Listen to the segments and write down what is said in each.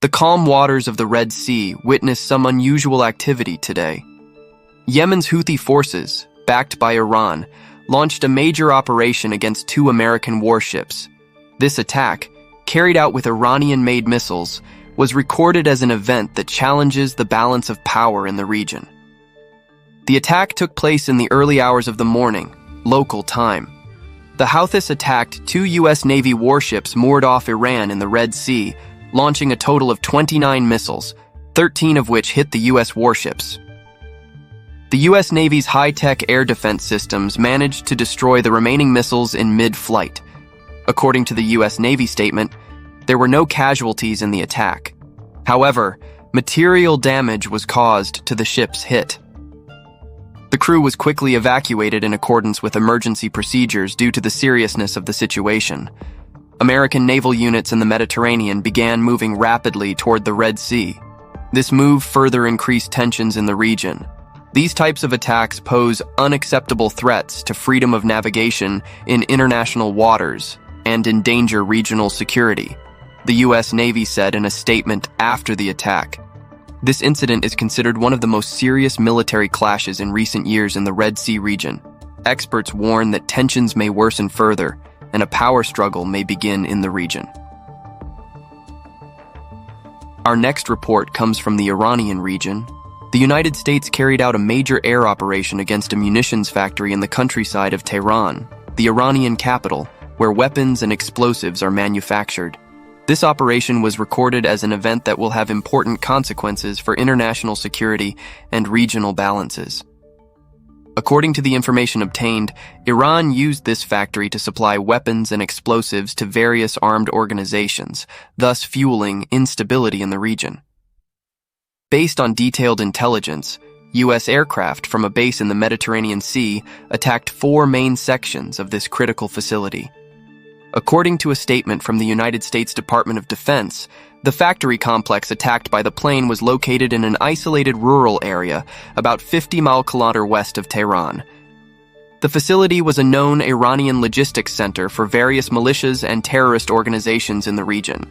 The calm waters of the Red Sea witnessed some unusual activity today. Yemen's Houthi forces, backed by Iran, launched a major operation against 2 American warships. This attack, carried out with Iranian-made missiles, was recorded as an event that challenges the balance of power in the region. The attack took place in the early hours of the morning, local time. The Houthis attacked 2 U.S. Navy warships moored off Iran in the Red Sea, launching a total of 29 missiles, 13 of which hit the U.S. warships. The U.S. Navy's high-tech air defense systems managed to destroy the remaining missiles in mid-flight. According to the U.S. Navy statement, there were no casualties in the attack. However, material damage was caused to the ships hit. The crew was quickly evacuated in accordance with emergency procedures due to the seriousness of the situation. American naval units in the Mediterranean began moving rapidly toward the Red Sea. This move further increased tensions in the region. These types of attacks pose unacceptable threats to freedom of navigation in international waters and endanger regional security, the U.S. Navy said in a statement after the attack. This incident is considered one of the most serious military clashes in recent years in the Red Sea region. Experts warn that tensions may worsen further, and a power struggle may begin in the region. Our next report comes from the Iranian region. The United States carried out a major air operation against a munitions factory in the countryside of Tehran, the Iranian capital, where weapons and explosives are manufactured. This operation was recorded as an event that will have important consequences for international security and regional balances. According to the information obtained, Iran used this factory to supply weapons and explosives to various armed organizations, thus fueling instability in the region. Based on detailed intelligence, U.S. aircraft from a base in the Mediterranean Sea attacked 4 main sections of this critical facility. According to a statement from the United States Department of Defense, the factory complex attacked by the plane was located in an isolated rural area about 50 miles west of Tehran. The facility was a known Iranian logistics center for various militias and terrorist organizations in the region.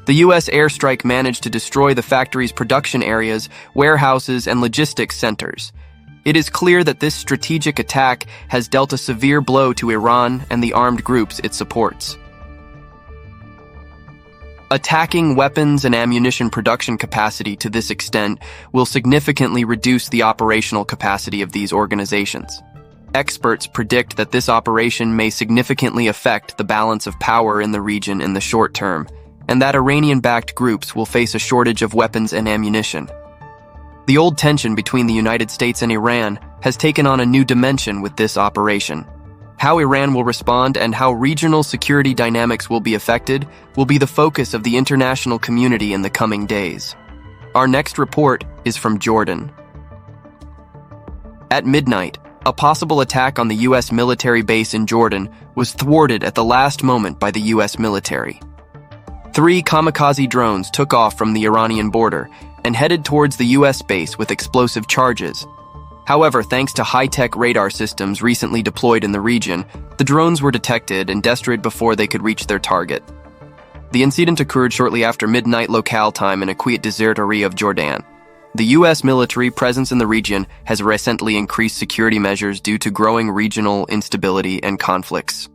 The U.S. airstrike managed to destroy the factory's production areas, warehouses, and logistics centers. It is clear that this strategic attack has dealt a severe blow to Iran and the armed groups it supports. Attacking weapons and ammunition production capacity to this extent will significantly reduce the operational capacity of these organizations. Experts predict that this operation may significantly affect the balance of power in the region in the short term, and that Iranian-backed groups will face a shortage of weapons and ammunition. The old tension between the United States and Iran has taken on a new dimension with this operation. How Iran will respond and how regional security dynamics will be affected will be the focus of the international community in the coming days. Our next report is from Jordan. At midnight, a possible attack on the U.S. military base in Jordan was thwarted at the last moment by the U.S. military. 3 kamikaze drones took off from the Iranian border and headed towards the U.S. base with explosive charges. However, thanks to high-tech radar systems recently deployed in the region, the drones were detected and destroyed before they could reach their target. The incident occurred shortly after midnight locale time in a quiet desert area of Jordan. The U.S. military presence in the region has recently increased security measures due to growing regional instability and conflicts.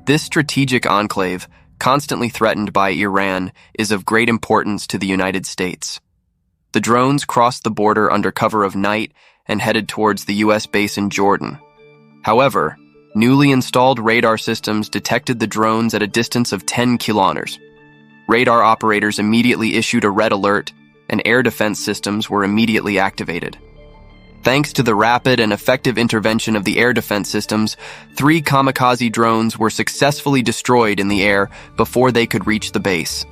This strategic enclave, constantly threatened by Iran, is of great importance to the United States. The drones crossed the border under cover of night and headed towards the U.S. base in Jordan. However, newly installed radar systems detected the drones at a distance of 10 kilometers. Radar operators immediately issued a red alert, and air defense systems were immediately activated. Thanks to the rapid and effective intervention of the air defense systems, 3 kamikaze drones were successfully destroyed in the air before they could reach the base.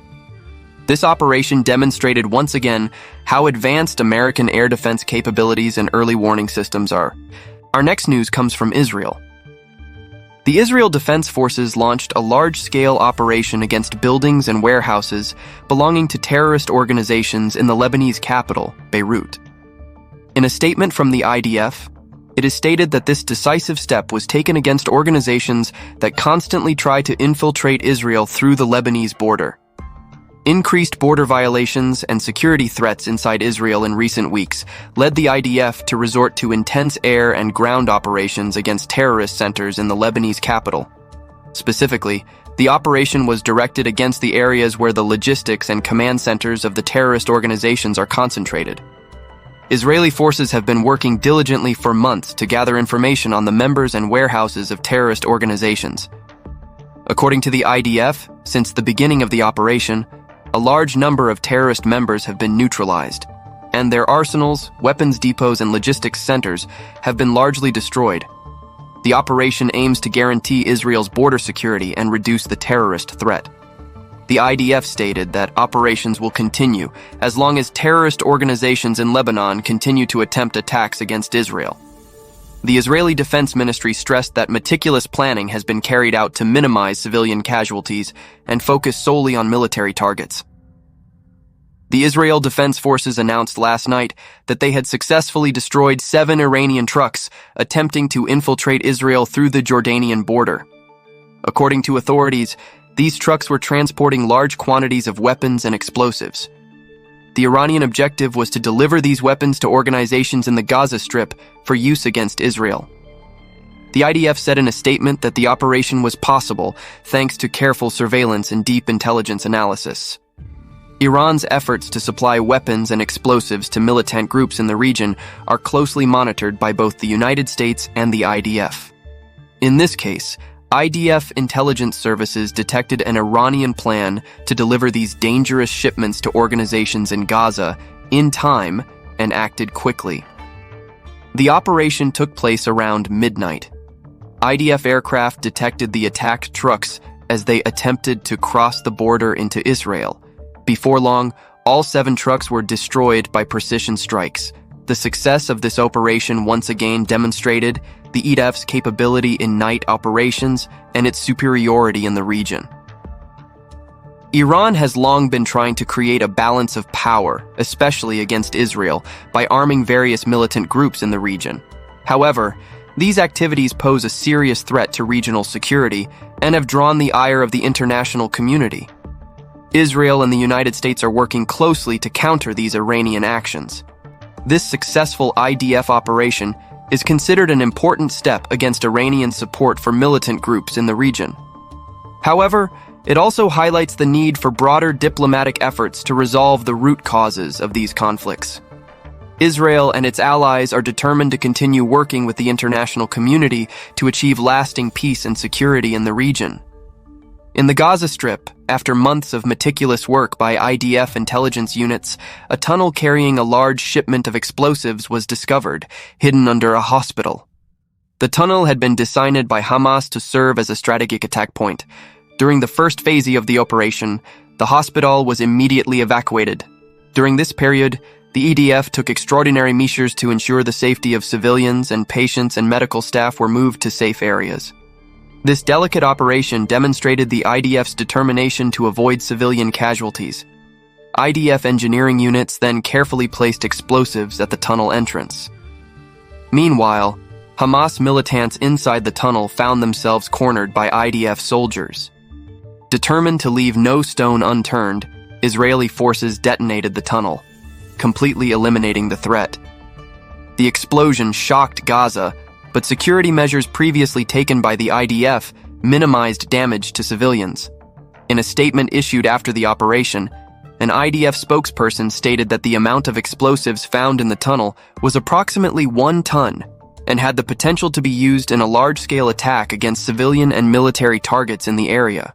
This operation demonstrated once again how advanced American air defense capabilities and early warning systems are. Our next news comes from Israel. The Israel Defense Forces launched a large-scale operation against buildings and warehouses belonging to terrorist organizations in the Lebanese capital, Beirut. In a statement from the IDF, it is stated that this decisive step was taken against organizations that constantly try to infiltrate Israel through the Lebanese border. Increased border violations and security threats inside Israel in recent weeks led the IDF to resort to intense air and ground operations against terrorist centers in the Lebanese capital. Specifically, the operation was directed against the areas where the logistics and command centers of the terrorist organizations are concentrated. Israeli forces have been working diligently for months to gather information on the members and warehouses of terrorist organizations. According to the IDF, since the beginning of the operation, a large number of terrorist members have been neutralized, and their arsenals, weapons depots, and logistics centers have been largely destroyed. The operation aims to guarantee Israel's border security and reduce the terrorist threat. The IDF stated that operations will continue as long as terrorist organizations in Lebanon continue to attempt attacks against Israel. The Israeli Defense Ministry stressed that meticulous planning has been carried out to minimize civilian casualties and focus solely on military targets. The Israel Defense Forces announced last night that they had successfully destroyed 7 Iranian trucks attempting to infiltrate Israel through the Jordanian border. According to authorities, these trucks were transporting large quantities of weapons and explosives. The Iranian objective was to deliver these weapons to organizations in the Gaza Strip for use against Israel. The IDF said in a statement that the operation was possible thanks to careful surveillance and deep intelligence analysis. Iran's efforts to supply weapons and explosives to militant groups in the region are closely monitored by both the United States and the IDF. In this case, IDF intelligence services detected an Iranian plan to deliver these dangerous shipments to organizations in Gaza in time and acted quickly. The operation took place around midnight. IDF aircraft detected the attacked trucks as they attempted to cross the border into Israel. Before long, all 7 trucks were destroyed by precision strikes. The success of this operation once again demonstrated the IDF's capability in night operations and its superiority in the region. Iran has long been trying to create a balance of power, especially against Israel, by arming various militant groups in the region. However, these activities pose a serious threat to regional security and have drawn the ire of the international community. Israel and the United States are working closely to counter these Iranian actions. This successful IDF operation is considered an important step against Iranian support for militant groups in the region. However, it also highlights the need for broader diplomatic efforts to resolve the root causes of these conflicts. Israel and its allies are determined to continue working with the international community to achieve lasting peace and security in the region. In the Gaza Strip, after months of meticulous work by IDF intelligence units, a tunnel carrying a large shipment of explosives was discovered, hidden under a hospital. The tunnel had been designed by Hamas to serve as a strategic attack point. During the first phase of the operation, the hospital was immediately evacuated. During this period, the EDF took extraordinary measures to ensure the safety of civilians, and patients and medical staff were moved to safe areas. This delicate operation demonstrated the IDF's determination to avoid civilian casualties. IDF engineering units then carefully placed explosives at the tunnel entrance. Meanwhile, Hamas militants inside the tunnel found themselves cornered by IDF soldiers. Determined to leave no stone unturned, Israeli forces detonated the tunnel, completely eliminating the threat. The explosion shocked Gaza, but security measures previously taken by the IDF minimized damage to civilians. In a statement issued after the operation, an IDF spokesperson stated that the amount of explosives found in the tunnel was approximately 1 ton and had the potential to be used in a large-scale attack against civilian and military targets in the area.